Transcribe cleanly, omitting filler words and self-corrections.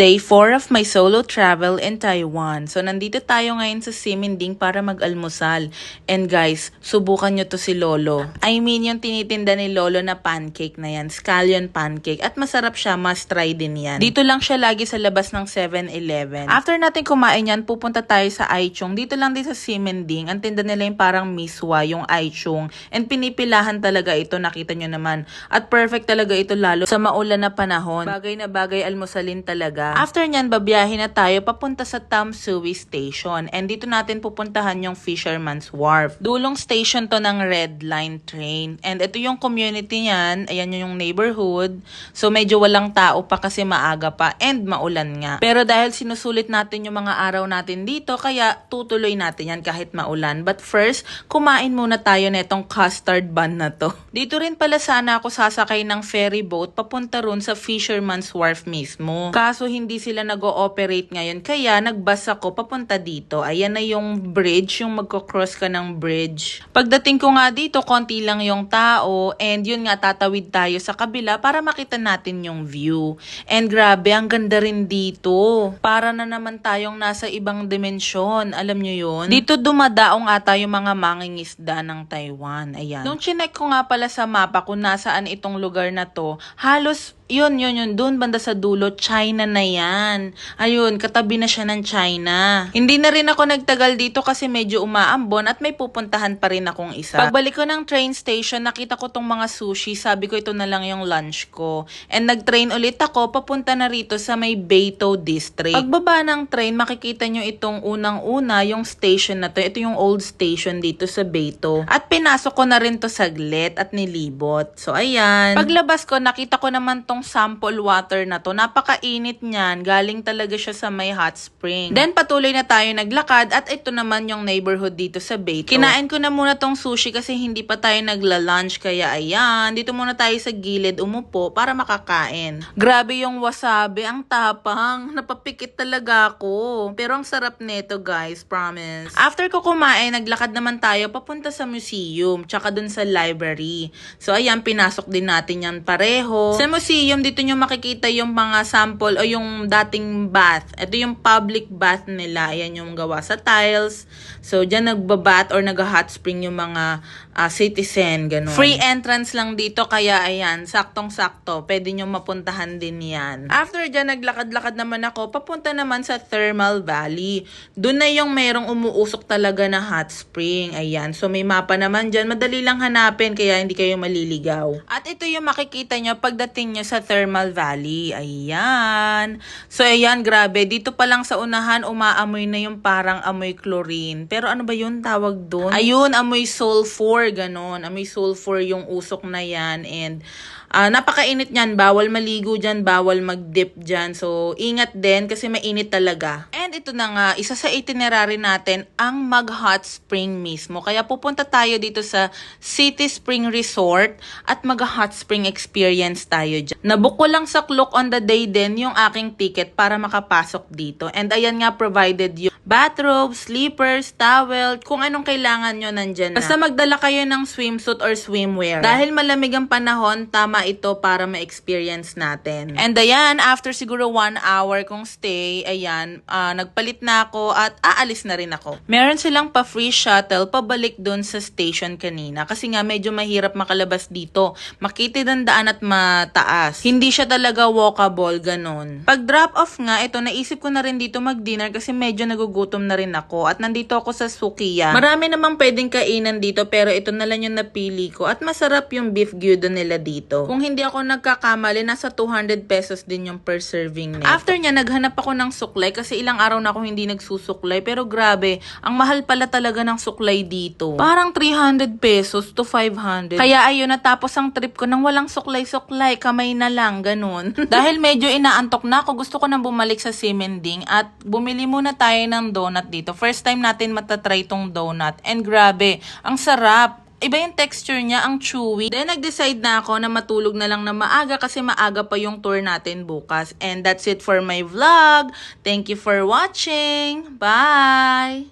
Day 4 of my solo travel in Taiwan. So, nandito tayo ngayon sa Ximending para mag-almusal. And guys, subukan nyo to si Lolo. I mean, yung tinitinda ni Lolo na pancake na yan. Scallion pancake. At masarap siya, must try din yan. Dito lang siya lagi sa labas ng 7-Eleven. After natin kumain yan, pupunta tayo sa Aichung. Dito lang din sa Ximending. Ang tinda nila yung parang miswa, yung Aichung. And pinipilahan talaga ito, nakita nyo naman. At perfect talaga ito lalo sa maulan na panahon. Bagay na bagay almusalin talaga. After nyan, babiyahin na tayo papunta sa Tamsui Station. And dito natin pupuntahan yung Fisherman's Wharf. Dulong station to ng Red Line train. And ito yung community niyan. Ayan yung neighborhood. So medyo walang tao pa kasi maaga pa and maulan nga. Pero dahil sinusulit natin yung mga araw natin dito, kaya tutuloy natin yan kahit maulan. But first, kumain muna tayo netong custard bun na to. Dito rin pala sana ako sasakay ng ferry boat papunta ron sa Fisherman's Wharf mismo. Kaso hindi sila nag-ooperate ngayon, kaya nagbus ako papunta dito. Ayan na yung bridge, yung magko-cross ka ng bridge. Pagdating ko nga dito, konti lang yung tao, and yun nga, tatawid tayo sa kabila para makita natin yung view. And grabe, ang ganda rin dito. Para na naman tayong nasa ibang dimensyon, alam nyo yun? Dito dumadaong ata yung mga mangingisda ng Taiwan. Ayan. Nung chinek ko nga pala sa mapa kung nasaan itong lugar na to, halos yun, doon banda sa dulo, China na yan. Ayun, katabi na siya ng China. Hindi na rin ako nagtagal dito kasi medyo umaambon at may pupuntahan pa rin akong isa. Pagbalik ko ng train station, nakita ko tong mga sushi. Sabi ko ito na lang yung lunch ko. And nag-train ulit ako, papunta na rito sa may Beito District. Pagbaba ng train, makikita nyo itong unang-una, yung station na to. Ito yung old station dito sa Beito. At pinasok ko na rin to saglit at nilibot. So, ayan. Paglabas ko, nakita ko naman tong sample water na to. Napakainit niyan. Galing talaga siya sa may hot spring. Then patuloy na tayo naglakad at ito naman yung neighborhood dito sa Beito. Kinain ko na muna tong sushi kasi hindi pa tayo nagla-lunch, kaya ayan. Dito muna tayo sa gilid umupo para makakain. Grabe yung wasabi. Ang tapang. Napapikit talaga ako. Pero ang sarap nito guys. Promise. After ko kumain, naglakad naman tayo papunta sa museum. Tsaka dun sa library. So ayan, pinasok din natin yan pareho. Sa museum, dito nyo makikita yung mga sample o yung dating bath. Ito yung public bath nila. Ayan yung gawa sa tiles. So, dyan nagbabath or nag-hot spring yung mga citizen, ganun. Free entrance lang dito, kaya ayan, saktong-sakto. Pwede nyo mapuntahan din yan. After dyan, naglakad-lakad naman ako, papunta naman sa Thermal Valley. Doon na yung merong umuusok talaga na hot spring. Ayan, so may mapa naman dyan. Madali lang hanapin, kaya hindi kayo maliligaw. At ito yung makikita nyo pagdating nyo sa Thermal Valley. Ayan. So, ayan, grabe. Dito pa lang sa unahan, umaamoy na yung parang amoy chlorine. Pero ano ba yun tawag doon? Ayun, amoy sulfur, ganon. Amoy sulfur yung usok na yan. And napakainit niyan. Bawal maligo dyan, bawal mag-dip dyan. So, ingat din kasi mainit talaga. And ito na nga, isa sa itinerary natin, ang mag-hot spring mismo. Kaya pupunta tayo dito sa City Spring Resort at mag-hot spring experience tayo dyan. Nabook ko lang sa Klook on the day din yung aking ticket para makapasok dito. And ayan nga, provided yung bathrobe, slippers, towel, kung anong kailangan nyo nandyan na. Basta magdala kayo ng swimsuit or swimwear. Dahil malamig ang panahon, tama ito para ma-experience natin. And ayan, after siguro 1 hour kong stay, ayan, nagpalit na ako at aalis na rin ako. Meron silang pa-free shuttle pabalik dun sa station kanina kasi nga medyo mahirap makalabas dito. Makitid ang daan at mataas. Hindi siya talaga walkable, ganun. Pag drop off nga, ito, naisip ko na rin dito mag-dinner kasi medyo nagugutom na rin ako at nandito ako sa Sukiya. Marami namang pwedeng kainan dito pero ito na lang yung napili ko at masarap yung beef gyudon nila dito. Kung hindi ako nagkakamali, nasa 200 pesos din yung per serving nito. After niya, naghanap ako ng suklay kasi ilang araw na ako hindi nagsusuklay. Pero grabe, ang mahal pala talaga ng suklay dito. Parang 300 pesos to 500. Kaya ayun, natapos ang trip ko nang walang suklay-suklay. Kamay na lang, ganun. Dahil medyo inaantok na ako, gusto ko nang bumalik sa Ximending at bumili muna tayo ng donut dito. First time natin matatry tong donut. And grabe, ang sarap. Iba yung texture niya, ang chewy. Then, nag-decide na ako na matulog na lang na maaga kasi maaga pa yung tour natin bukas. And that's it for my vlog. Thank you for watching. Bye!